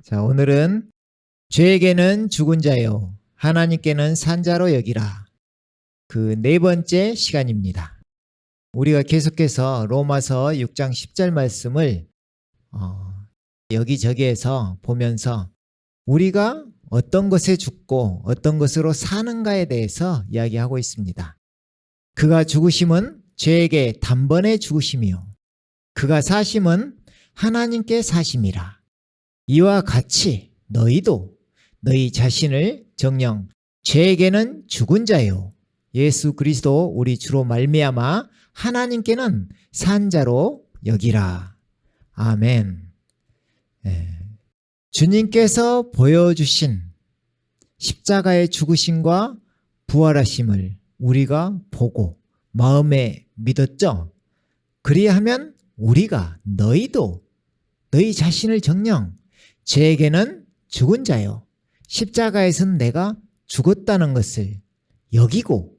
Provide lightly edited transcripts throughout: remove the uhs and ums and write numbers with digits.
자, 오늘은 죄에게는 죽은 자요, 하나님께는 산 자로 여기라. 그 네 번째 시간입니다. 우리가 계속해서 로마서 6장 10절 말씀을 여기저기에서 보면서 우리가 어떤 것에 죽고 어떤 것으로 사는가에 대해서 이야기하고 있습니다. 그가 죽으심은 죄에게 단번에 죽으심이요, 그가 사심은 하나님께 사심이라. 이와 같이 너희도 너희 자신을 정녕 죄에게는 죽은 자요, 예수 그리스도 우리 주로 말미암아 하나님께는 산 자로 여기라. 아멘. 주님께서 보여주신 십자가의 죽으심과 부활하심을 우리가 보고 마음에 믿었죠. 그리하면 우리가 너희도 너희 자신을 정녕 죄에게는 죽은 자요, 십자가에선 내가 죽었다는 것을 여기고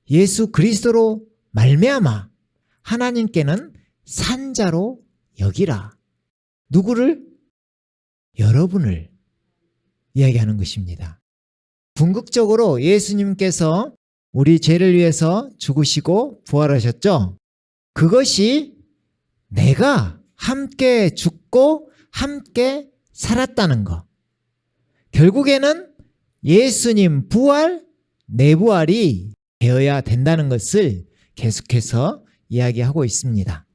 예수 그리스도로 말미암아 하나님께는 산 자로 여기라. 누구를? 여러분을 이야기하는 것입니다. 궁극적으로 예수님께서 우리 죄를 위해서 죽으시고 부활하셨죠. 그것이 내가 함께 죽고 함께 살았다는 것. 결국에는 예수님 부활, 내 부활이 되어야 된다는 것을 계속해서 이야기하고 있습니다.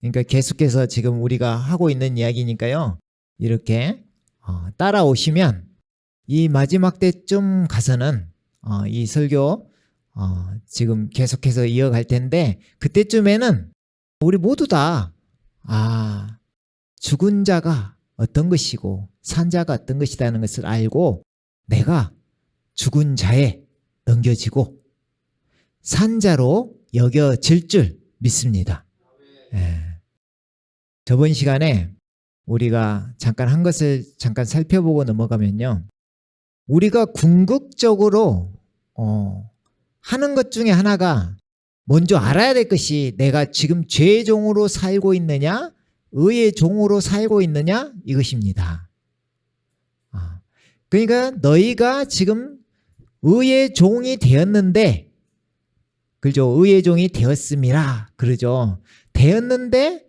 그러니까 계속해서 지금 우리가 하고 있는 이야기니까요. 이렇게 따라오시면 이 마지막 때쯤 가서는 이 설교 지금 계속해서 이어갈 텐데, 그때쯤에는 우리 모두 다 죽은 자가 어떤 것이고 산 자가 어떤 것이라는 것을 알고 내가 죽은 자에 넘겨지고 산 자로 여겨질 줄 믿습니다. 저번 시간에 우리가 잠깐 한 것을 잠깐 살펴보고 넘어가면요, 우리가 궁극적으로 하는 것 중에 하나가 먼저 알아야 될 것이 내가 지금 죄의 종으로 살고 있느냐 의의 종으로 살고 있느냐 이것입니다. 그러니까 너희가 지금 의의 종이 되었는데, 그죠? 의의 종이 되었음이라 그러죠. 되었는데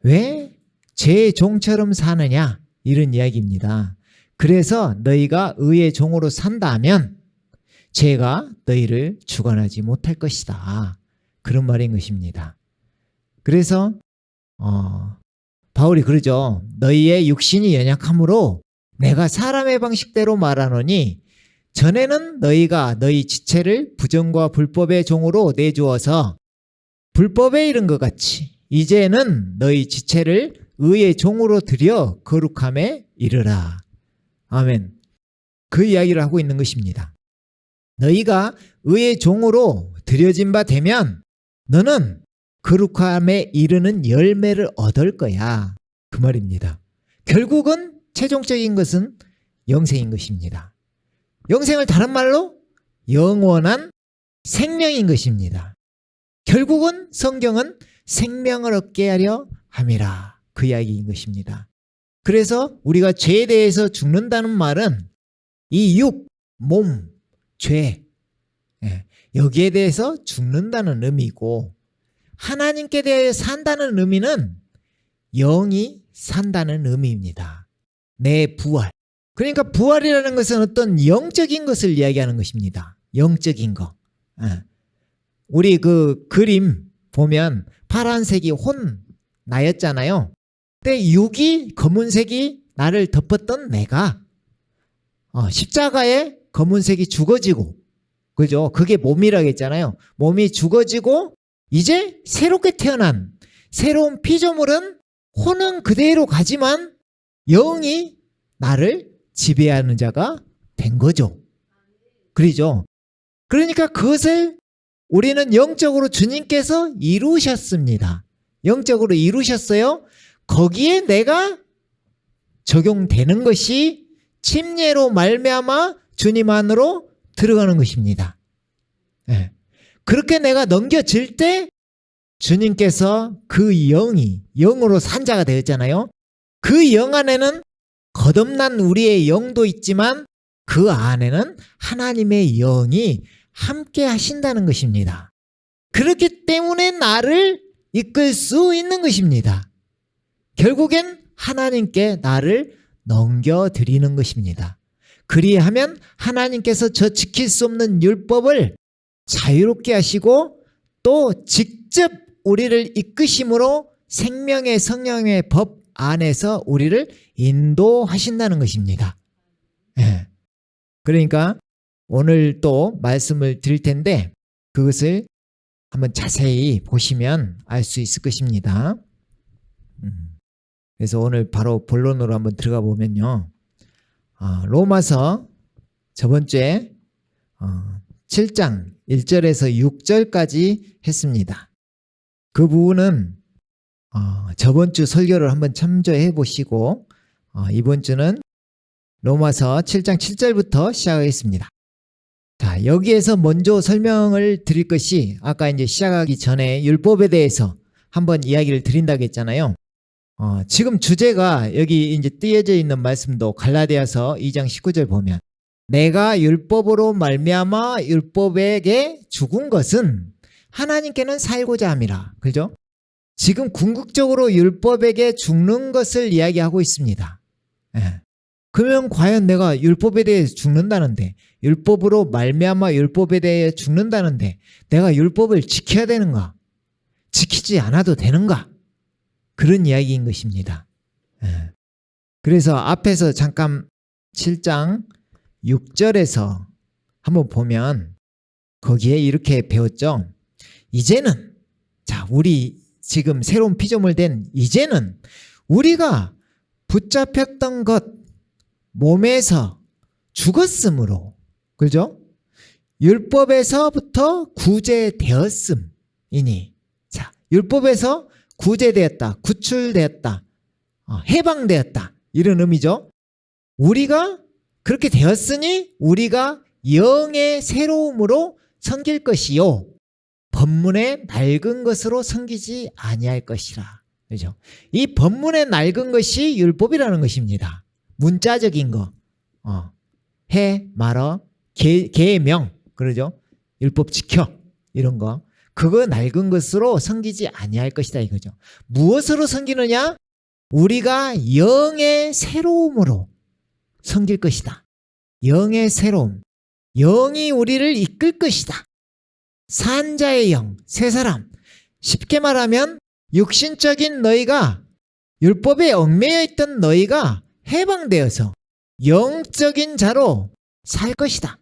왜 죄의 종처럼 사느냐 이런 이야기입니다. 그래서 너희가 의의 종으로 산다면 죄가 너희를 주관하지 못할 것이다, 그런 말인 것입니다. 그래서 바울이 그러죠. 너희의 육신이 연약함으로 내가 사람의 방식대로 말하노니 전에는 너희가 너희 지체를 부정과 불법의 종으로 내주어서 불법에 이른 것 같이 이제는 너희 지체를 의의 종으로 들여 거룩함에 이르라. 아멘. 그 이야기를 하고 있는 것입니다. 너희가 의의 종으로 들여진 바 되면 너는 거룩함에 이르는 열매를 얻을 거야, 그 말입니다. 결국은 최종적인 것은 영생인 것입니다. 영생을 다른 말로 영원한 생명인 것입니다. 결국은 성경은 생명을 얻게 하려 함이라, 그 이야기인 것입니다. 그래서 우리가 죄에 대해서 죽는다는 말은 이 육, 몸, 죄, 여기에 대해서 죽는다는 의미고, 하나님께 대해 산다는 의미는 영이 산다는 의미입니다. 내 부활. 그러니까 부활이라는 것은 어떤 영적인 것을 이야기하는 것입니다. 영적인 거. 우리 그 그림 보면 파란색이 혼 나였잖아요. 근데 육이 검은색이 나를 덮었던 내가 십자가에 검은색이 죽어지고, 그죠? 그게 몸이라고 했잖아요. 몸이 죽어지고 이제 새롭게 태어난 새로운 피조물은 혼은 그대로 가지만 영이 나를 지배하는 자가 된 거죠. 그러죠? 그러니까 그것을 우리는 영적으로 주님께서 이루셨습니다. 영적으로 이루셨어요. 거기에 내가 적용되는 것이 침례로 말미암아 주님 안으로 들어가는 것입니다. 그렇게 내가 넘겨질 때 주님께서 그 영이 영으로 산 자가 되었잖아요. 그 영 안에는 거듭난 우리의 영도 있지만 그 안에는 하나님의 영이 함께 하신다는 것입니다. 그렇기 때문에 나를 이끌 수 있는 것입니다. 결국엔 하나님께 나를 넘겨드리는 것입니다. 그리하면 하나님께서 저 지킬 수 없는 율법을 자유롭게 하시고 또 직접 우리를 이끄심으로 생명의 성령의 법 안에서 우리를 인도하신다는 것입니다. 예. 그러니까 오늘 또 말씀을 드릴 텐데 그것을 한번 자세히 보시면 알 수 있을 것입니다. 그래서 오늘 바로 본론으로 한번 들어가 보면요. 로마서 저번 주에 7장 1절에서 6절까지 했습니다. 그 부분은 저번 주 설교를 한번 참조해 보시고 이번 주는 로마서 7장 7절부터 시작하겠습니다. 자, 여기에서 먼저 설명을 드릴 것이 아까 이제 시작하기 전에 율법에 대해서 한번 이야기를 드린다고 했잖아요. 지금 주제가 여기 이제 띄어져 있는 말씀도 갈라디아서 2장 19절 보면 내가 율법으로 말미암아 율법에게 죽은 것은 하나님께는 살고자 함이라. 그죠? 지금 궁극적으로 율법에게 죽는 것을 이야기하고 있습니다. 예. 그러면 과연 내가 율법에 대해 죽는다는데 율법으로 말미암아 율법에 대해 죽는다는데 내가 율법을 지켜야 되는가? 지키지 않아도 되는가? 그런 이야기인 것입니다. 예. 그래서 앞에서 잠깐 7장 6절에서 한번 보면 거기에 이렇게 배웠죠. 이제는 자 우리 지금 새로운 피조물 된 이제는 우리가 붙잡혔던 것 몸에서 죽었으므로 그죠? 율법에서부터 구제되었음이니 자 율법에서 구제되었다, 구출되었다, 해방되었다 이런 의미죠. 우리가 그렇게 되었으니 우리가 영의 새로움으로 섬길 것이요 법문의 낡은 것으로 섬기지 아니할 것이라. 그죠? 이 법문의 낡은 것이 율법이라는 것입니다. 문자적인 거, 해, 말어, 계명, 그러죠? 율법 지켜 이런 거. 그거 낡은 것으로 섬기지 아니할 것이다 이거죠. 무엇으로 섬기느냐? 우리가 영의 새로움으로 섬길 것이다. 영의 새로움. 영이 우리를 이끌 것이다. 산자의 영, 새 사람. 쉽게 말하면 육신적인 너희가 율법에 얽매여 있던 너희가 해방되어서 영적인 자로 살 것이다.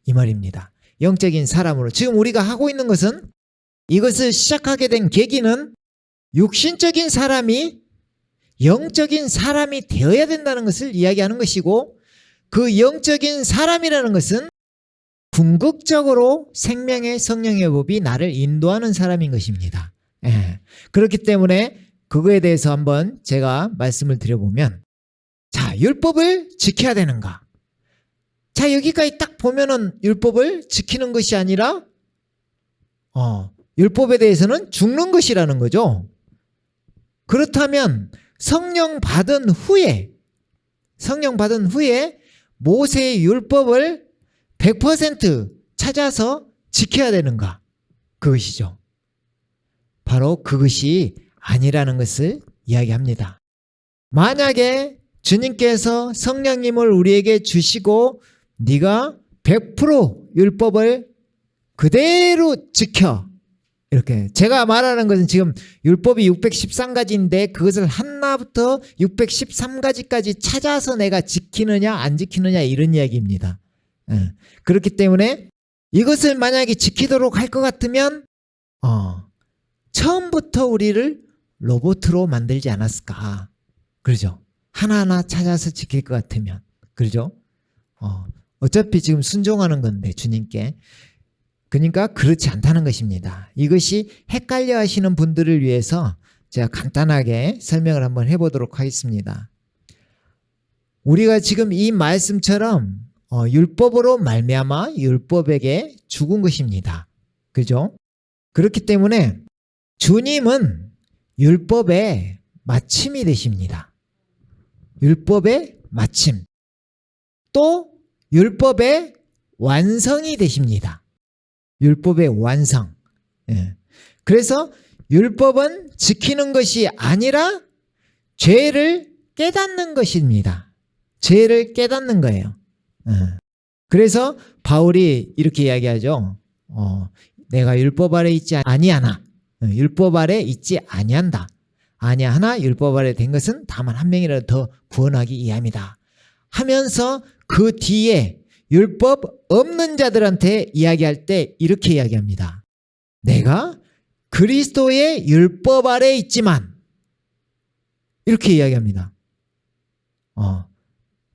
이 말입니다. 영적인 사람으로. 지금 우리가 하고 있는 것은 이것을 시작하게 된 계기는 육신적인 사람이 영적인 사람이 되어야 된다는 것을 이야기하는 것이고 그 영적인 사람이라는 것은 궁극적으로 생명의 성령의 법이 나를 인도하는 사람인 것입니다. 예. 그렇기 때문에 그거에 대해서 한번 제가 말씀을 드려보면 자, 율법을 지켜야 되는가? 자, 여기까지 딱 보면은 율법을 지키는 것이 아니라 율법에 대해서는 죽는 것이라는 거죠. 그렇다면 성령 받은 후에 모세의 율법을 100% 찾아서 지켜야 되는가? 그것이죠. 바로 그것이 아니라는 것을 이야기합니다. 만약에 주님께서 성령님을 우리에게 주시고 네가 100% 율법을 그대로 지켜. 이렇게 제가 말하는 것은 지금 율법이 613가지인데 그것을 하나부터 613가지까지 찾아서 내가 지키느냐 안 지키느냐 이런 이야기입니다. 그렇기 때문에 이것을 만약에 지키도록 할 것 같으면 처음부터 우리를 로봇으로 만들지 않았을까. 그러죠. 하나하나 찾아서 지킬 것 같으면. 그러죠. 어차피 지금 순종하는 건데 주님께. 그러니까 그렇지 않다는 것입니다. 이것이 헷갈려 하시는 분들을 위해서 제가 간단하게 설명을 한번 해보도록 하겠습니다. 우리가 지금 이 말씀처럼 율법으로 말미암아 율법에게 죽은 것입니다. 그죠? 그렇기 때문에 주님은 율법의 마침이 되십니다. 율법의 마침, 또 율법의 완성이 되십니다. 율법의 완성. 예. 그래서 율법은 지키는 것이 아니라 죄를 깨닫는 것입니다. 죄를 깨닫는 거예요. 그래서 바울이 이렇게 이야기하죠. 내가 율법 아래 있지 아니하나, 율법 아래 있지 아니한다. 아니하나 율법 아래 된 것은 다만 한 명이라도 더 구원하기 이함이다 하면서 그 뒤에 율법 없는 자들한테 이야기할 때 이렇게 이야기합니다. 내가 그리스도의 율법 아래 있지만, 이렇게 이야기합니다.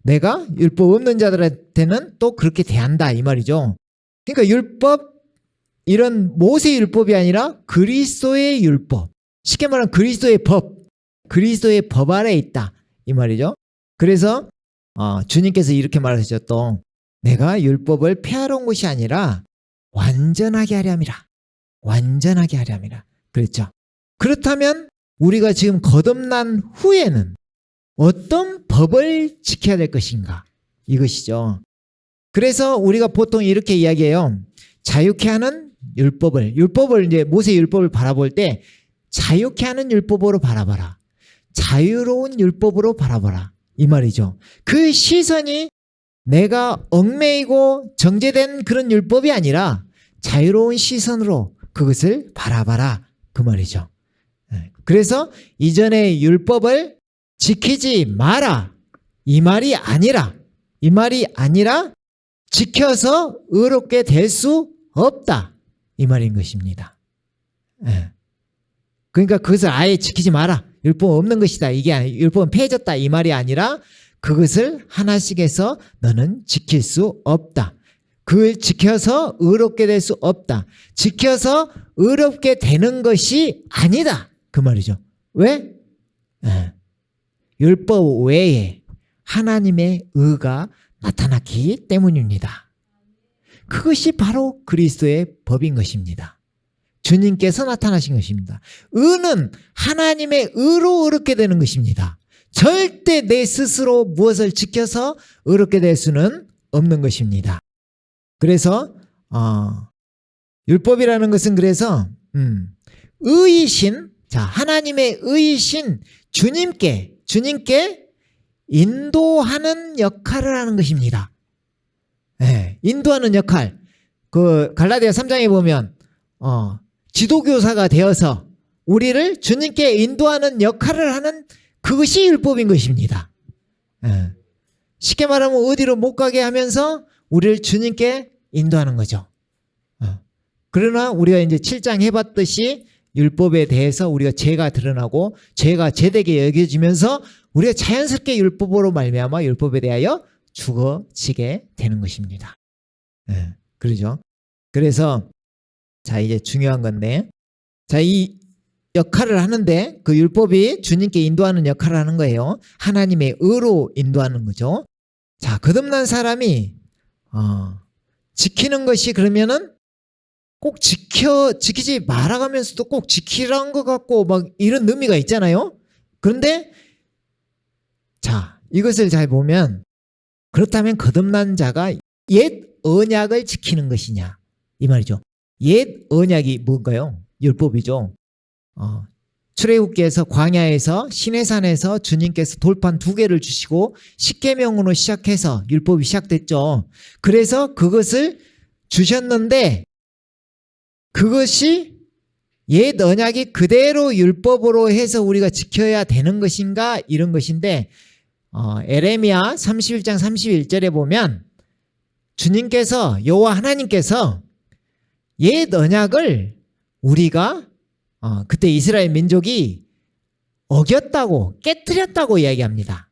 내가 율법 없는 자들한테는 또 그렇게 대한다 이 말이죠. 그러니까 율법, 이런 모세 율법이 아니라 그리스도의 율법, 쉽게 말하면 그리스도의 법, 그리스도의 법 아래 있다 이 말이죠. 그래서 주님께서 이렇게 말하셨죠. 또 내가 율법을 폐하러 온 것이 아니라 완전하게 하려 함이라. 완전하게 하려 함이라 그랬죠. 그렇다면 우리가 지금 거듭난 후에는 어떤 법을 지켜야 될 것인가, 이것이죠. 그래서 우리가 보통 이렇게 이야기해요. 자유케 하는 율법을 이제 모세 율법을 바라볼 때 자유케 하는 율법으로 바라봐라, 자유로운 율법으로 바라봐라 이 말이죠. 그 시선이 내가 얽매이고 정죄된 그런 율법이 아니라 자유로운 시선으로 그것을 바라봐라 그 말이죠. 그래서 이전의 율법을 지키지 마라 이 말이 아니라 지켜서 의롭게 될 수 없다 이 말인 것입니다. 그러니까 그것을 아예 지키지 마라, 율법 없는 것이다, 이게 율법은 폐해졌다 이 말이 아니라 그것을 하나씩 해서 너는 지킬 수 없다, 그걸 지켜서 의롭게 될 수 없다, 지켜서 의롭게 되는 것이 아니다 그 말이죠. 왜? 율법 외에 하나님의 의가 나타났기 때문입니다. 그것이 바로 그리스도의 법인 것입니다. 주님께서 나타나신 것입니다. 의는 하나님의 의로 의롭게 되는 것입니다. 절대 내 스스로 무엇을 지켜서 의롭게 될 수는 없는 것입니다. 그래서 율법이라는 것은 그래서 의이신, 하나님의 의이신 주님께 인도하는 역할을 하는 것입니다. 인도하는 역할. 그 갈라디아 3장에 보면 지도교사가 되어서 우리를 주님께 인도하는 역할을 하는 그것이 율법인 것입니다. 쉽게 말하면 어디로 못 가게 하면서 우리를 주님께 인도하는 거죠. 그러나 우리가 이제 7장 해봤듯이 율법에 대해서 우리가 죄가 드러나고 죄가 죄되게 여겨지면서 우리가 자연스럽게 율법으로 말미암아 율법에 대하여 죽어지게 되는 것입니다. 그러죠. 그래서 이제 중요한 건데, 이 역할을 하는데 그 율법이 주님께 인도하는 역할을 하는 거예요. 하나님의 의로 인도하는 거죠. 거듭난 사람이 지키는 것이 그러면은 꼭 지키지 말아가면서도 꼭 지키라는 것 같고 막 이런 의미가 있잖아요. 그런데 이것을 잘 보면, 그렇다면 거듭난 자가 옛 언약을 지키는 것이냐 이 말이죠. 옛 언약이 뭔가요? 율법이죠. 출애굽기에서 광야에서 시내산에서 주님께서 돌판 2개를 주시고 십계명으로 시작해서 율법이 시작됐죠. 그래서 그것을 주셨는데 그것이 옛 언약이 그대로 율법으로 해서 우리가 지켜야 되는 것인가 이런 것인데, 에레미야 31장 31절에 보면 주님께서, 여호와 하나님께서 옛 언약을 우리가 그때 이스라엘 민족이 어겼다고, 깨뜨렸다고 이야기합니다.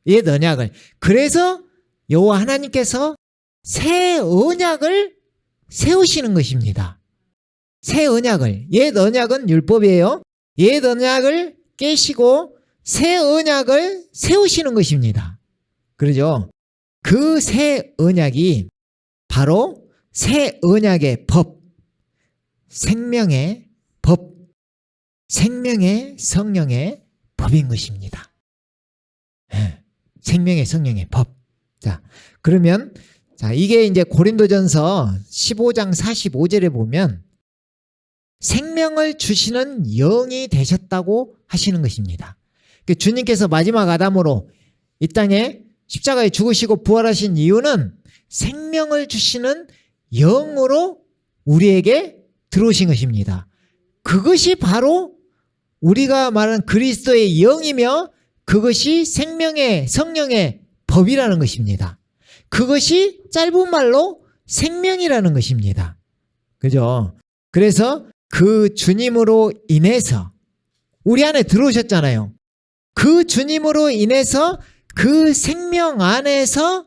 옛 언약을. 그래서 여호와 하나님께서 새 언약을 세우시는 것입니다. 새 언약을. 옛 언약은 율법이에요. 옛 언약을 깨시고 새 언약을 세우시는 것입니다. 그러죠? 그 새 언약이 바로 새 언약의 법, 생명의 법, 생명의 성령의 법인 것입니다. 생명의 성령의 법. 자, 그러면 자, 이게 이제 고린도전서 15장 45절에 보면 생명을 주시는 영이 되셨다고 하시는 것입니다. 주님께서 마지막 아담으로 이 땅에 십자가에 죽으시고 부활하신 이유는 생명을 주시는 영으로 우리에게 들어오신 것입니다. 그것이 바로 우리가 말하는 그리스도의 영이며 그것이 생명의 성령의 법이라는 것입니다. 그것이 짧은 말로 생명이라는 것입니다. 그죠? 그래서 그 주님으로 인해서 우리 안에 들어오셨잖아요. 그 주님으로 인해서 그 생명 안에서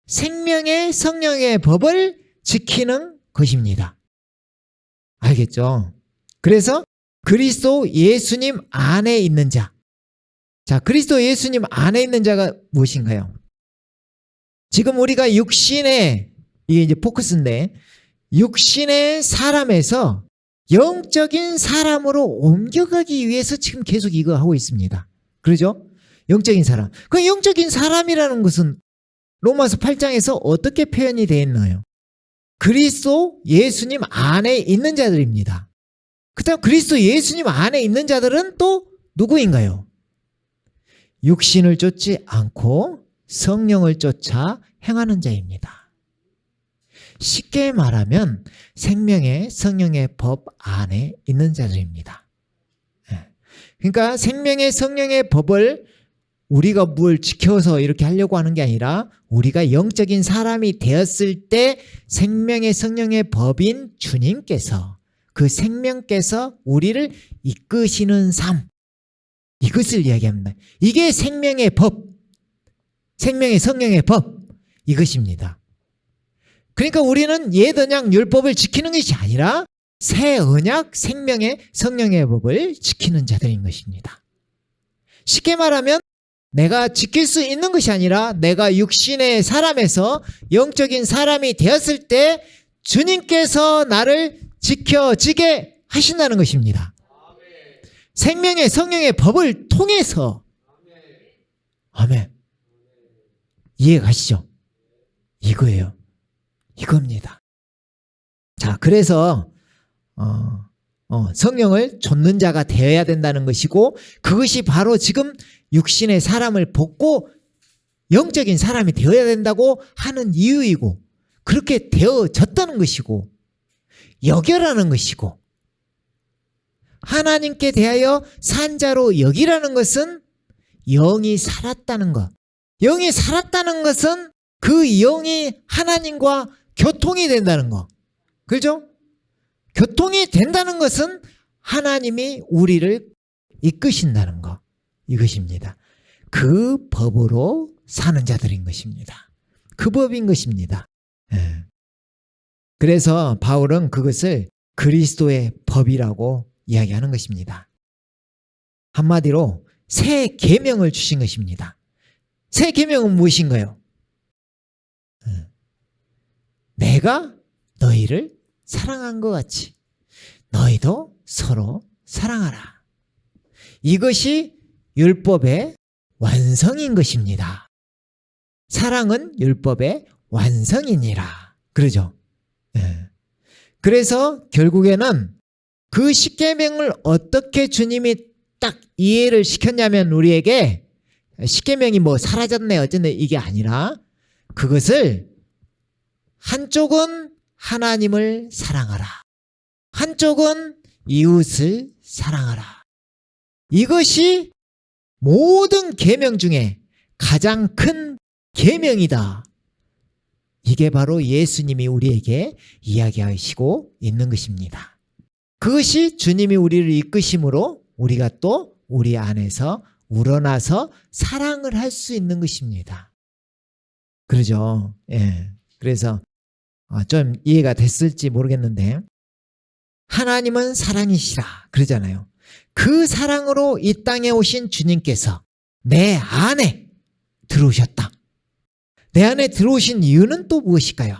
생명의 성령의 법을 지키는 것입니다. 알겠죠? 그래서 그리스도 예수님 안에 있는 자. 자, 그리스도 예수님 안에 있는 자가 무엇인가요? 지금 우리가 육신의, 이게 이제 포커스인데, 육신의 사람에서 영적인 사람으로 옮겨가기 위해서 지금 계속 이거 하고 있습니다. 그러죠? 영적인 사람. 그 영적인 사람이라는 것은 로마서 8장에서 어떻게 표현이 되어 있나요? 그리스도 예수님 안에 있는 자들입니다. 그다음 그리스도 예수님 안에 있는 자들은 또 누구인가요? 육신을 쫓지 않고 성령을 쫓아 행하는 자입니다. 쉽게 말하면 생명의 성령의 법 안에 있는 자들입니다. 그러니까 생명의 성령의 법을 우리가 뭘 지켜서 이렇게 하려고 하는 게 아니라 우리가 영적인 사람이 되었을 때 생명의 성령의 법인 주님께서 그 생명께서 우리를 이끄시는 삶, 이것을 이야기합니다. 이게 생명의 법, 생명의 성령의 법, 이것입니다. 그러니까 우리는 옛 언약 율법을 지키는 것이 아니라 새 언약 생명의 성령의 법을 지키는 자들인 것입니다. 쉽게 말하면 내가 지킬 수 있는 것이 아니라 내가 육신의 사람에서 영적인 사람이 되었을 때 주님께서 나를 지켜지게 하신다는 것입니다. 생명의 성령의 법을 통해서. 아멘. 이해가시죠? 이거예요. 이겁니다. 자, 그래서 성령을 좇는 자가 되어야 된다는 것이고 그것이 바로 지금 육신의 사람을 벗고 영적인 사람이 되어야 된다고 하는 이유이고 그렇게 되어졌다는 것이고 여겨라는 것이고 하나님께 대하여 산 자로 여기라는 것은 영이 살았다는 것. 영이 살았다는 것은 그 영이 하나님과 교통이 된다는 것. 그렇죠? 교통이 된다는 것은 하나님이 우리를 이끄신다는 것. 이것입니다. 그 법으로 사는 자들인 것입니다. 그 법인 것입니다. 그래서 바울은 그것을 그리스도의 법이라고 이야기하는 것입니다. 한마디로 새 계명을 주신 것입니다. 새 계명은 무엇인가요? 내가 너희를 사랑한 것 같이 너희도 서로 사랑하라. 이것이 율법의 완성인 것입니다. 사랑은 율법의 완성이니라. 그러죠? 그래서 결국에는 그 십계명을 어떻게 주님이 딱 이해를 시켰냐면 우리에게 십계명이 뭐 사라졌네 어쨌네 이게 아니라 그것을 한쪽은 하나님을 사랑하라. 한쪽은 이웃을 사랑하라. 이것이 모든 계명 중에 가장 큰 계명이다. 이게 바로 예수님이 우리에게 이야기하시고 있는 것입니다. 그것이 주님이 우리를 이끄심으로 우리가 또 우리 안에서 우러나서 사랑을 할 수 있는 것입니다. 그러죠? 예. 그래서 좀 이해가 됐을지 모르겠는데 하나님은 사랑이시라 그러잖아요. 그 사랑으로 이 땅에 오신 주님께서 내 안에 들어오셨다. 내 안에 들어오신 이유는 또 무엇일까요?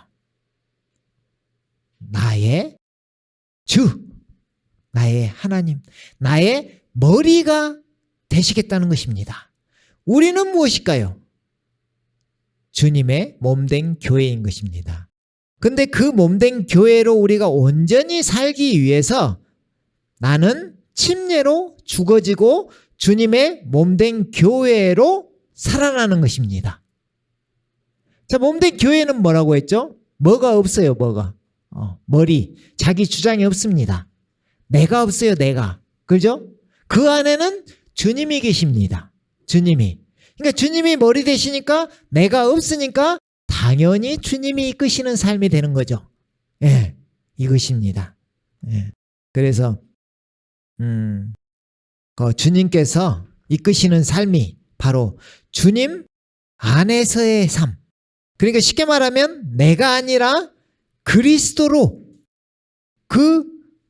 나의 주, 나의 하나님, 나의 머리가 되시겠다는 것입니다. 우리는 무엇일까요? 주님의 몸된 교회인 것입니다. 근데 그 몸된 교회로 우리가 온전히 살기 위해서 나는 침례로 죽어지고 주님의 몸된 교회로 살아나는 것입니다. 자, 몸된 교회는 뭐라고 했죠? 뭐가 없어요, 뭐가. 머리, 자기 주장이 없습니다. 내가 없어요, 내가. 그죠? 그 안에는 주님이 계십니다. 주님이. 그러니까 주님이 머리 되시니까 내가 없으니까 당연히 주님이 이끄시는 삶이 되는 거죠. 예, 이것입니다. 예. 그래서 그 주님께서 이끄시는 삶이 바로 주님 안에서의 삶. 그러니까 쉽게 말하면 내가 아니라 그리스도로 그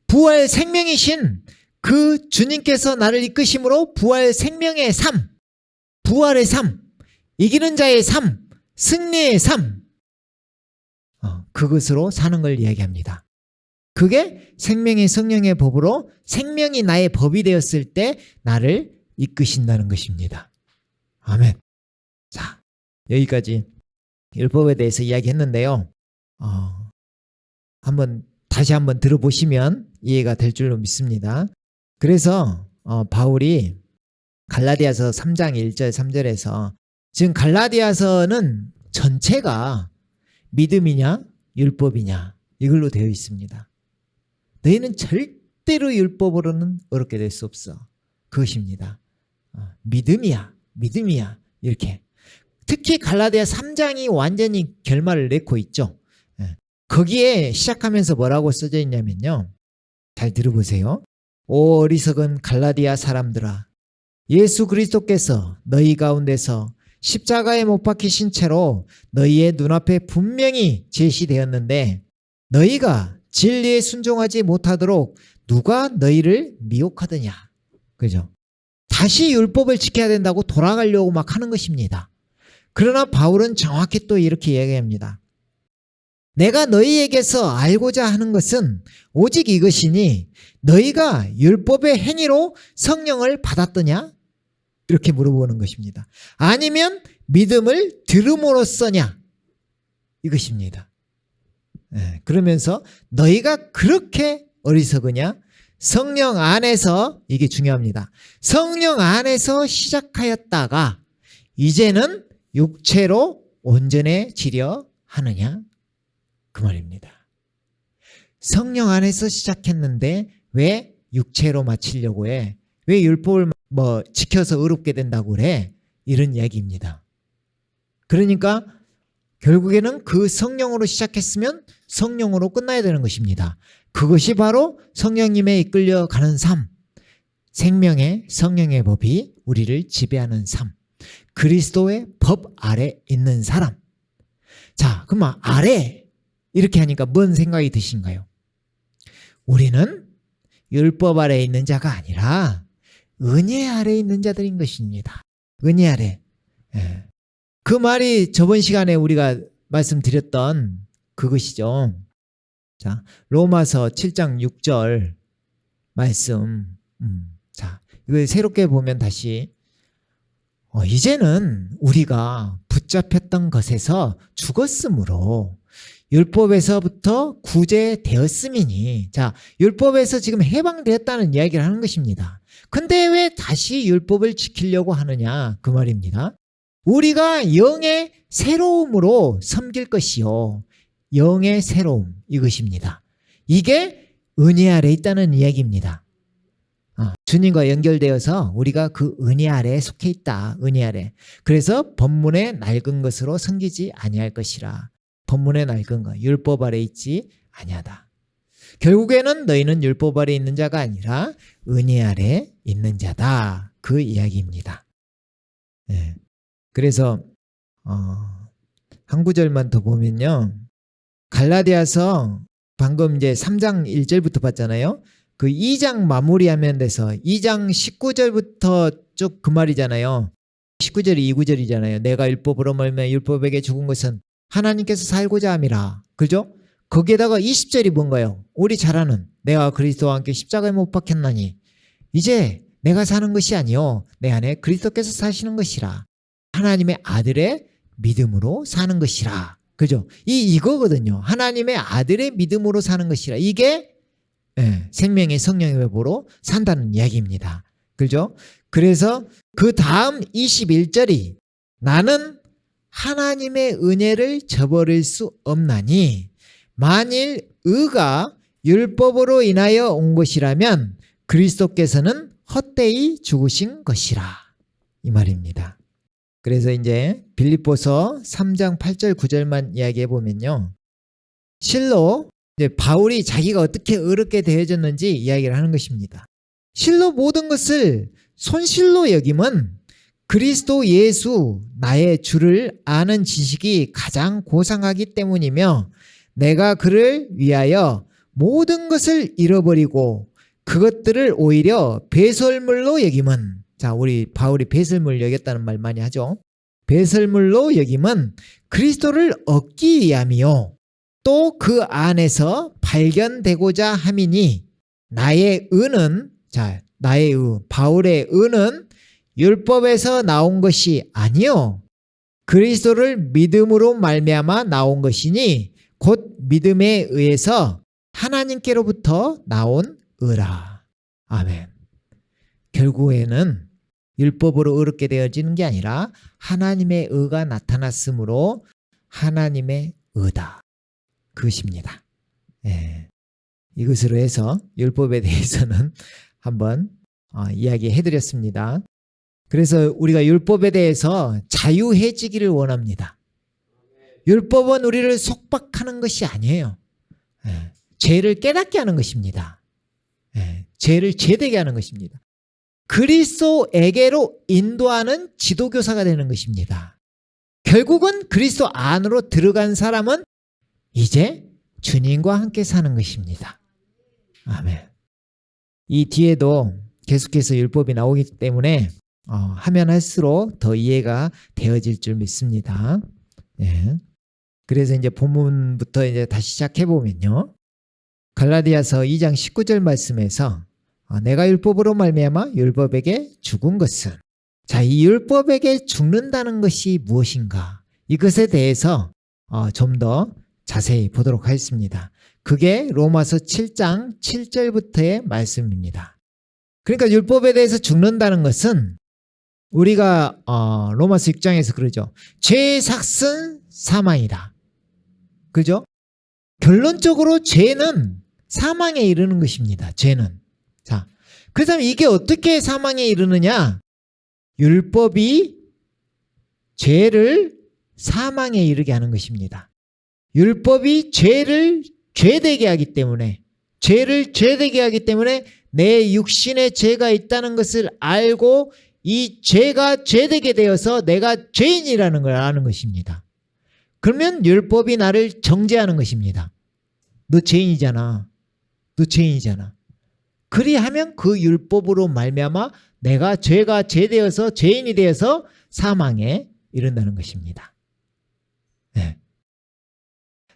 부활 생명이신 그 주님께서 나를 이끄심으로 부활 생명의 삶, 부활의 삶, 이기는 자의 삶, 승리의 삶, 그것으로 사는 걸 이야기합니다. 그게 생명의 성령의 법으로 생명이 나의 법이 되었을 때 나를 이끄신다는 것입니다. 아멘. 자, 여기까지 율법에 대해서 이야기했는데요. 다시 한번 들어보시면 이해가 될 줄로 믿습니다. 그래서 바울이 갈라디아서 3장 1절 3절에서 지금 갈라디아서는 전체가 믿음이냐 율법이냐 이걸로 되어 있습니다. 너희는 절대로 율법으로는 어렵게 될 수 없어. 그것입니다. 믿음이야 이렇게. 특히 갈라디아 3장이 완전히 결말을 맺고 있죠. 거기에 시작하면서 뭐라고 써져 있냐면요. 잘 들어보세요. 오 어리석은 갈라디아 사람들아, 예수 그리스도께서 너희 가운데서 십자가에 못 박히신 채로 너희의 눈앞에 분명히 제시되었는데 너희가 진리에 순종하지 못하도록 누가 너희를 미혹하더냐. 그죠? 다시 율법을 지켜야 된다고 돌아가려고 막 하는 것입니다. 그러나 바울은 정확히 또 이렇게 얘기합니다. 내가 너희에게서 알고자 하는 것은 오직 이것이니 너희가 율법의 행위로 성령을 받았더냐? 이렇게 물어보는 것입니다. 아니면 믿음을 들음으로써냐? 이것입니다. 그러면서 너희가 그렇게 어리석으냐? 성령 안에서, 이게 중요합니다. 성령 안에서 시작하였다가 이제는 육체로 온전해지려 하느냐? 그 말입니다. 성령 안에서 시작했는데 왜 육체로 마치려고 해? 왜 율법을 지켜서 의롭게 된다고 그래? 이런 이야기입니다. 그러니까 결국에는 그 성령으로 시작했으면 성령으로 끝나야 되는 것입니다. 그것이 바로 성령님에 이끌려 가는 삶, 생명의 성령의 법이 우리를 지배하는 삶, 그리스도의 법 아래 있는 사람. 자, 그럼 아래 이렇게 하니까 뭔 생각이 드신가요? 우리는 율법 아래 있는 자가 아니라 은혜 아래 있는 자들인 것입니다. 은혜 아래. 그 말이 저번 시간에 우리가 말씀드렸던 그것이죠. 자, 로마서 7장 6절 말씀. 자, 이거 새롭게 보면 다시 이제는 우리가 붙잡혔던 것에서 죽었으므로 율법에서부터 구제되었음이니, 자, 율법에서 지금 해방되었다는 이야기를 하는 것입니다. 근데 왜 다시 율법을 지키려고 하느냐? 그 말입니다. 우리가 영의 새로움으로 섬길 것이요. 영의 새로움, 이것입니다. 이게 은혜 아래 있다는 이야기입니다. 주님과 연결되어서 우리가 그 은혜 아래에 속해 있다. 은혜 아래. 그래서 법문에 낡은 것으로 섬기지 아니할 것이라. 법문에 낡은 것, 율법 아래 있지 아니하다. 결국에는 너희는 율법 아래 있는 자가 아니라 은혜 아래 있는 자다. 그 이야기입니다. 네. 그래서 한 구절만 더 보면요. 갈라디아서 방금 이제 3장 1절부터 봤잖아요. 그 2장 마무리하면 돼서 2장 19절부터 쭉 그 말이잖아요. 19절이 2구절이잖아요. 내가 율법으로 멀며 율법에게 죽은 것은 하나님께서 살고자 함이라. 그죠? 거기에다가 20절이 뭔가요? 우리 잘 아는 내가 그리스도와 함께 십자가에 못 박혔나니 이제 내가 사는 것이 아니요 내 안에 그리스도께서 사시는 것이라. 하나님의 아들의 믿음으로 사는 것이라. 그죠? 이거거든요. 하나님의 아들의 믿음으로 사는 것이라. 이게 생명의 성령의 배보로 산다는 이야기입니다. 그죠? 그래서 그 다음 21절이 나는 하나님의 은혜를 저버릴 수 없나니 만일 의가 율법으로 인하여 온 것이라면 그리스도께서는 헛되이 죽으신 것이라. 이 말입니다. 그래서 이제 빌립보서 3장 8절 9절만 이야기해 보면요. 실로 이제 바울이 자기가 어떻게 의롭게 되어졌는지 이야기를 하는 것입니다. 실로 모든 것을 손실로 여김은 그리스도 예수 나의 주를 아는 지식이 가장 고상하기 때문이며 내가 그를 위하여 모든 것을 잃어버리고 그것들을 오히려 배설물로 여김은, 자, 우리 바울이 배설물 여겼다는 말 많이 하죠. 배설물로 여김은 그리스도를 얻기 위함이요 또 그 안에서 발견되고자 함이니 나의 의는, 자, 나의 의, 바울의 의는 율법에서 나온 것이 아니요 그리스도를 믿음으로 말미암아 나온 것이니 곧 믿음에 의해서 하나님께로부터 나온 의라. 아멘. 결국에는 율법으로 의롭게 되어지는 게 아니라 하나님의 의가 나타났으므로 하나님의 의다. 그것입니다. 이것으로 해서 율법에 대해서는 한번 이야기해드렸습니다. 그래서 우리가 율법에 대해서 자유해지기를 원합니다. 율법은 우리를 속박하는 것이 아니에요. 죄를 깨닫게 하는 것입니다. 죄를 제되게 하는 것입니다. 그리스도에게로 인도하는 지도교사가 되는 것입니다. 결국은 그리스도 안으로 들어간 사람은 이제 주님과 함께 사는 것입니다. 아멘. 이 뒤에도 계속해서 율법이 나오기 때문에 하면 할수록 더 이해가 되어질 줄 믿습니다. 그래서 이제 본문부터 이제 다시 시작해 보면요. 갈라디아서 2장 19절 말씀에서 내가 율법으로 말미암아 율법에게 죽은 것은, 자, 이 율법에게 죽는다는 것이 무엇인가, 이것에 대해서 좀 더 자세히 보도록 하겠습니다. 그게 로마서 7장 7절부터의 말씀입니다. 그러니까 율법에 대해서 죽는다는 것은 우리가 로마서 6장에서 그러죠. 죄의 삭은 사망이다. 그죠? 결론적으로 죄는 사망에 이르는 것입니다. 죄는. 자, 그렇다면 이게 어떻게 사망에 이르느냐? 율법이 죄를 사망에 이르게 하는 것입니다. 율법이 죄를 죄되게 하기 때문에, 죄를 죄되게 하기 때문에 내 육신에 죄가 있다는 것을 알고 이 죄가 죄되게 되어서 내가 죄인이라는 걸 아는 것입니다. 그러면 율법이 나를 정죄하는 것입니다. 너 죄인이잖아. 너 죄인이잖아. 그리하면 그 율법으로 말미암아 내가 죄가 죄되어서 죄인이 되어서 사망에 이른다는 것입니다.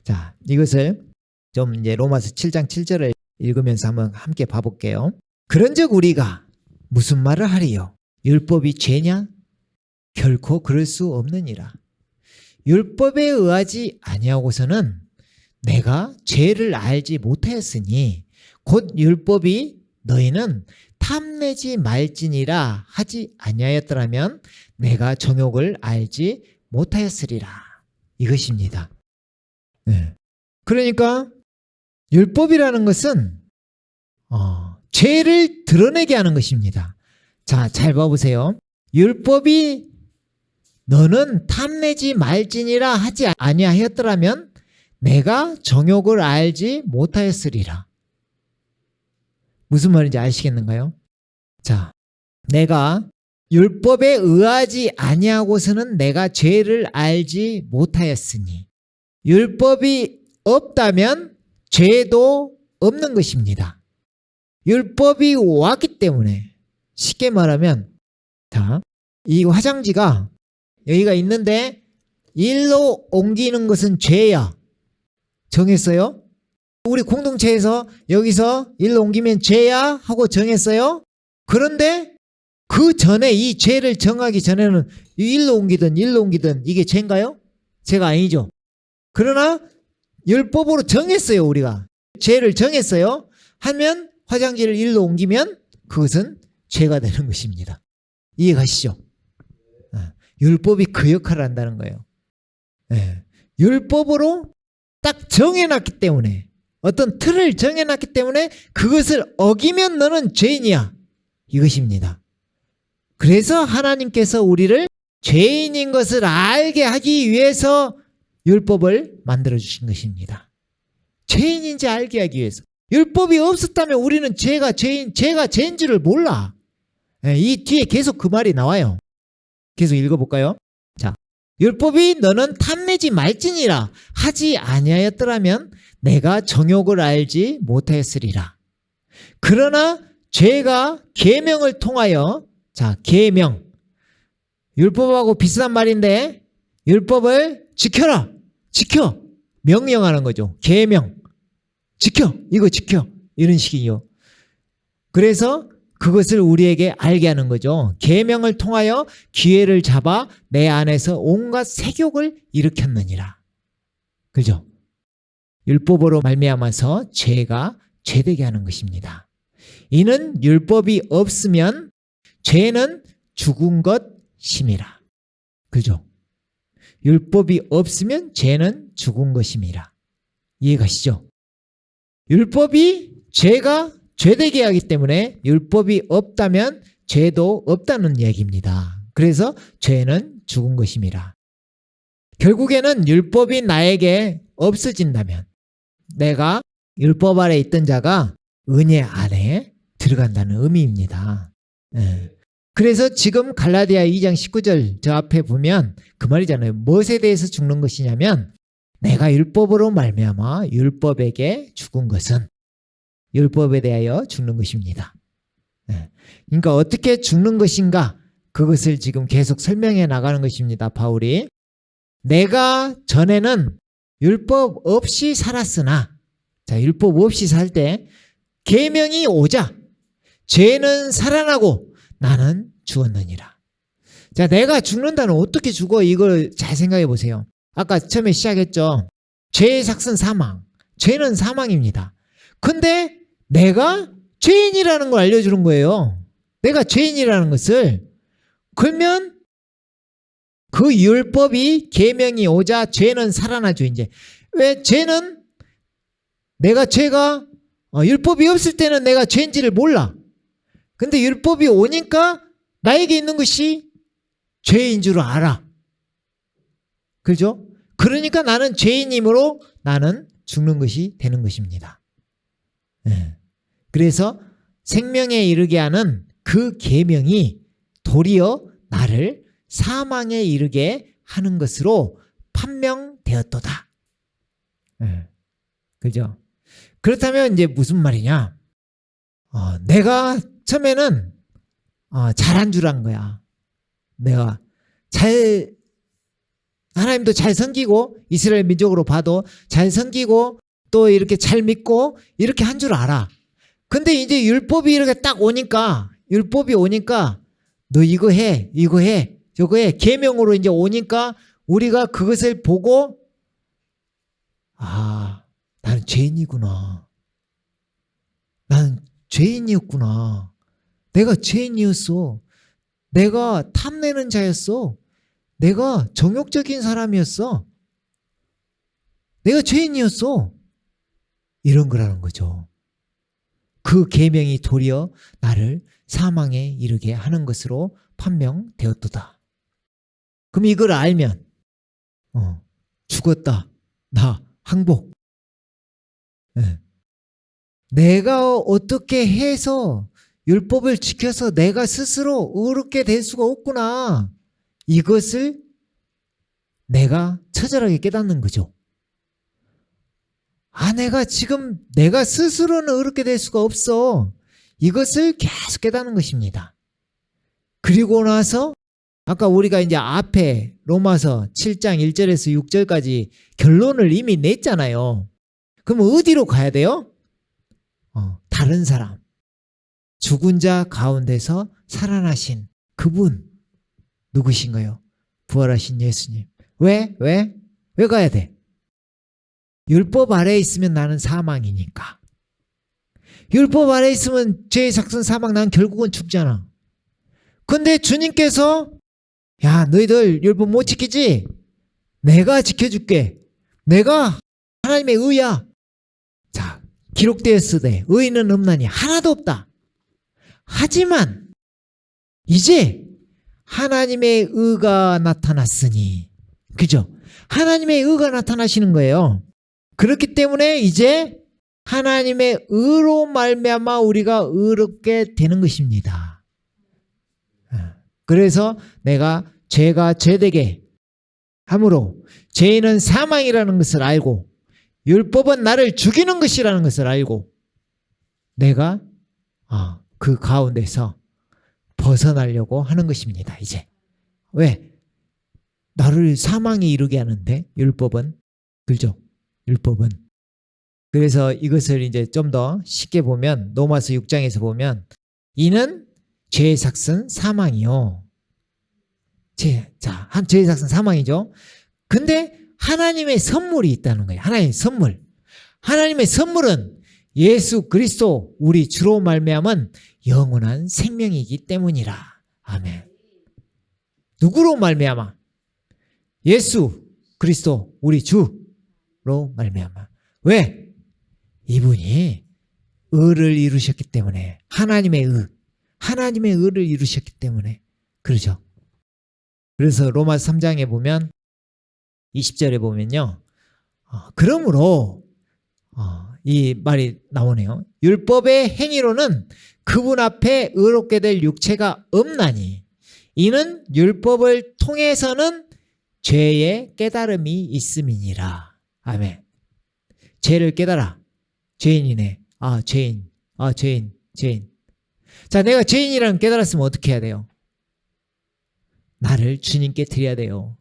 자, 이것을 좀 이제 로마서 7장 7절을 읽으면서 한번 함께 봐볼게요. 그런즉 우리가 무슨 말을 하리요? 율법이 죄냐? 결코 그럴 수 없느니라. 율법에 의하지 아니하고서는 내가 죄를 알지 못하였으니 곧 율법이 너희는 탐내지 말지니라 하지 아니하였더라면 내가 정욕을 알지 못하였으리라. 이것입니다. 그러니까 율법이라는 것은 죄를 드러내게 하는 것입니다. 자, 잘 봐보세요. 율법이 너는 탐내지 말지니라 하지 아니하였더라면 내가 정욕을 알지 못하였으리라. 무슨 말인지 아시겠는가요? 자, 내가 율법에 의하지 아니하고서는 내가 죄를 알지 못하였으니 율법이 없다면 죄도 없는 것입니다. 율법이 왔기 때문에, 쉽게 말하면, 자, 이 화장지가 여기가 있는데 일로 옮기는 것은 죄야. 정했어요? 우리 공동체에서 여기서 일로 옮기면 죄야 하고 정했어요? 그런데 그 전에 이 죄를 정하기 전에는 일로 옮기든 이게 죄인가요? 죄가 아니죠. 그러나 율법으로 정했어요. 우리가 죄를 정했어요. 하면 화장지를 일로 옮기면 그것은 죄가 되는 것입니다. 이해가시죠? 율법이 그 역할을 한다는 거예요. 율법으로 딱 정해놨기 때문에, 어떤 틀을 정해놨기 때문에 그것을 어기면 너는 죄인이야, 이것입니다. 그래서 하나님께서 우리를 죄인인 것을 알게 하기 위해서 율법을 만들어 주신 것입니다. 죄인인지 알게 하기 위해서. 율법이 없었다면 우리는 죄가 죄인 줄을 몰라. 이 뒤에 계속 그 말이 나와요. 계속 읽어볼까요? 자, 율법이 너는 탐내지 말지니라 하지 아니하였더라면 내가 정욕을 알지 못하였으리라. 그러나 죄가 계명을 통하여, 자, 계명, 율법하고 비슷한 말인데 율법을 지켜라, 지켜, 명령하는 거죠. 계명, 지켜, 이거 지켜, 이런 식이요. 그래서 그것을 우리에게 알게 하는 거죠. 계명을 통하여 기회를 잡아 내 안에서 온갖 색욕을 일으켰느니라. 그죠? 율법으로 말미암아서 죄가 죄되게 하는 것입니다. 이는 율법이 없으면 죄는 죽은 것임이라. 그죠? 율법이 없으면 죄는 죽은 것임이라. 이해가시죠? 율법이 죄가 죄되게 하기 때문에 율법이 없다면 죄도 없다는 얘기입니다. 그래서 죄는 죽은 것임이라. 결국에는 율법이 나에게 없어진다면 내가 율법 아래 있던 자가 은혜 안에 들어간다는 의미입니다. 그래서 지금 갈라디아 2장 19절 저 앞에 보면 그 말이잖아요. 무엇에 대해서 죽는 것이냐면 내가 율법으로 말미암아 율법에게 죽은 것은 율법에 대하여 죽는 것입니다. 그러니까 어떻게 죽는 것인가, 그것을 지금 계속 설명해 나가는 것입니다. 바울이 내가 전에는 율법 없이 살았으나, 자, 율법 없이 살 때 계명이 오자 죄는 살아나고 나는 죽었느니라. 자, 내가 죽는다는 어떻게 죽어? 이걸 잘 생각해 보세요. 아까 처음에 시작했죠. 죄의 삭은 사망, 죄는 사망입니다. 근데 내가 죄인이라는 걸 알려주는 거예요. 내가 죄인이라는 것을. 그러면 그 율법이 계명이 오자 죄는 살아나죠. 이제 왜 죄는 죄가 율법이 없을 때는 내가 죄인지를 몰라. 근데 율법이 오니까 나에게 있는 것이 죄인 줄 알아. 그죠? 그러니까 나는 죄인이므로 나는 죽는 것이 되는 것입니다. 그래서 생명에 이르게 하는 그 계명이 도리어 나를 사망에 이르게 하는 것으로 판명되었도다. 그죠? 그렇다면 이제 무슨 말이냐? 내가 처음에는 잘한 줄 안 거야. 내가 하나님도 잘 섬기고 이스라엘 민족으로 봐도 잘 섬기고 또 이렇게 잘 믿고 이렇게 한 줄 알아. 근데 이제 율법이 이렇게 딱 오니까, 율법이 오니까 너 이거 해, 저거 해, 계명으로 이제 오니까 우리가 그것을 보고 나는 죄인이구나. 나는 죄인이었구나. 내가 죄인이었어. 내가 탐내는 자였어. 내가 정욕적인 사람이었어. 내가 죄인이었어. 이런 거라는 거죠. 그 계명이 도리어 나를 사망에 이르게 하는 것으로 판명되었도다. 그럼 이걸 알면 죽었다. 나 항복. 내가 어떻게 해서 율법을 지켜서 내가 스스로 의롭게 될 수가 없구나. 이것을 내가 처절하게 깨닫는 거죠. 내가 스스로는 의롭게 될 수가 없어. 이것을 계속 깨닫는 것입니다. 그리고 나서 아까 우리가 이제 앞에 로마서 7장 1절에서 6절까지 결론을 이미 냈잖아요. 그럼 어디로 가야 돼요? 다른 사람. 죽은 자 가운데서 살아나신 그분 누구신가요? 부활하신 예수님. 왜 가야 돼? 율법 아래에 있으면 나는 사망이니까. 율법 아래에 있으면 죄의 삭선 사망, 난 결국은 죽잖아. 근데 주님께서 야, 너희들 율법 못 지키지? 내가 지켜줄게. 내가 하나님의 의야. 자, 기록되었으되 의인은 없나니 하나도 없다. 하지만 이제 하나님의 의가 나타났으니, 그죠? 하나님의 의가 나타나시는 거예요. 그렇기 때문에 이제 하나님의 의로 말미암아 우리가 의롭게 되는 것입니다. 그래서 내가 죄가 죄되게 함으로 죄인은 사망이라는 것을 알고 율법은 나를 죽이는 것이라는 것을 알고 내가 그 가운데서 벗어나려고 하는 것입니다. 이제 왜? 나를 사망에 이르게 하는데 율법은, 그죠? 율법은. 그래서 이것을 이제 좀 더 쉽게 보면 로마서 6장에서 보면 이는 죄의 삭은 사망이요. 죄의 삭은 사망이죠. 근데 하나님의 선물이 있다는 거예요. 하나님의 선물. 하나님의 선물은 예수 그리스도 우리 주로 말미암은 영원한 생명이기 때문이라. 아멘. 누구로 말미암아? 예수 그리스도 우리 주로 말미암아. 왜? 이분이 의를 이루셨기 때문에, 하나님의 의를 이루셨기 때문에 그러죠. 그래서 로마서 3장에 보면 20절에 보면요, 그러므로 이 말이 나오네요. 율법의 행위로는 그분 앞에 의롭게 될 육체가 없나니 이는 율법을 통해서는 죄의 깨달음이 있음이니라. 아멘. 죄를 깨달아. 죄인이네. 죄인. 자, 내가 죄인이라는 깨달았으면 어떻게 해야 돼요? 나를 주님께 드려야 돼요.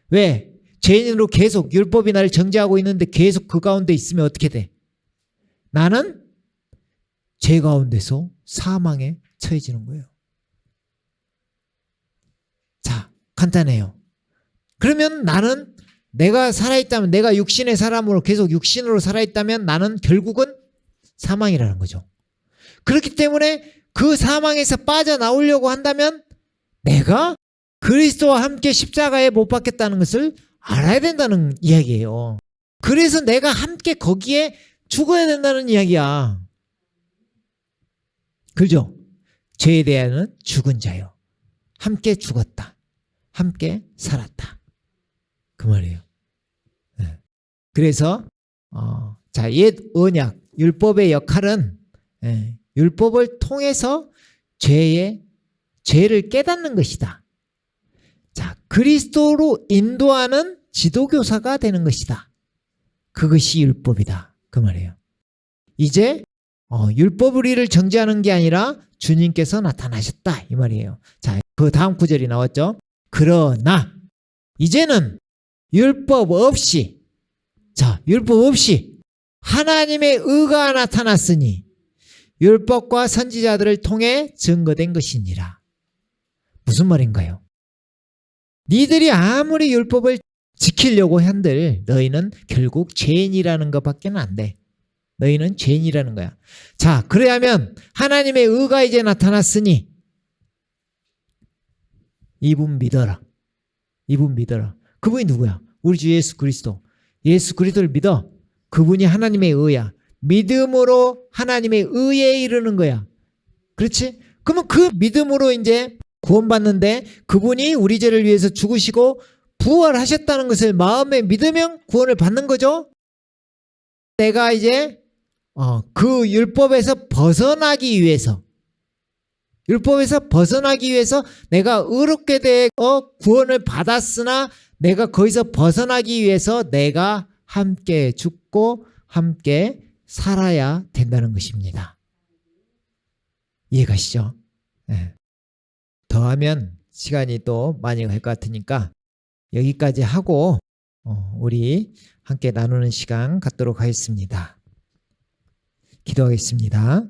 왜? 죄인으로 계속 율법이 나를 정죄하고 있는데 계속 그 가운데 있으면 어떻게 돼? 나는 죄 가운데서 사망에 처해지는 거예요. 자, 간단해요. 그러면 나는 내가 살아있다면, 내가 육신의 사람으로 계속 육신으로 살아있다면 나는 결국은 사망이라는 거죠. 그렇기 때문에 그 사망에서 빠져나오려고 한다면 내가 그리스도와 함께 십자가에 못 박혔다는 것을 알아야 된다는 이야기예요. 그래서 내가 함께 거기에 죽어야 된다는 이야기야. 그죠? 죄에 대하여는 죽은 자요. 함께 죽었다. 함께 살았다. 그 말이에요. 네. 그래서 옛 언약, 율법의 역할은 율법을 통해서 죄를 깨닫는 것이다. 자, 그리스도로 인도하는 지도교사가 되는 것이다. 그것이 율법이다. 그 말이에요. 이제 율법 우리를 정죄하는 게 아니라 주님께서 나타나셨다. 이 말이에요. 자, 그 다음 구절이 나왔죠. 그러나 이제는 율법 없이 하나님의 의가 나타났으니 율법과 선지자들을 통해 증거된 것이니라. 무슨 말인가요? 니들이 아무리 율법을 지키려고 한들 너희는 결국 죄인이라는 것밖에 안 돼. 너희는 죄인이라는 거야. 자, 그래야면 하나님의 의가 이제 나타났으니 이분 믿어라. 그분이 누구야? 우리 주 예수 그리스도. 예수 그리스도를 믿어. 그분이 하나님의 의야. 믿음으로 하나님의 의에 이르는 거야. 그렇지? 그러면 그 믿음으로 이제 구원받는데 그분이 우리 죄를 위해서 죽으시고 부활하셨다는 것을 마음에 믿으면 구원을 받는 거죠. 내가 이제 그 율법에서 벗어나기 위해서 내가 의롭게 되어 구원을 받았으나 내가 거기서 벗어나기 위해서 내가 함께 죽고 함께 살아야 된다는 것입니다. 이해가시죠? 네. 더하면 시간이 또 많이 갈 것 같으니까 여기까지 하고 우리 함께 나누는 시간 갖도록 하겠습니다. 기도하겠습니다.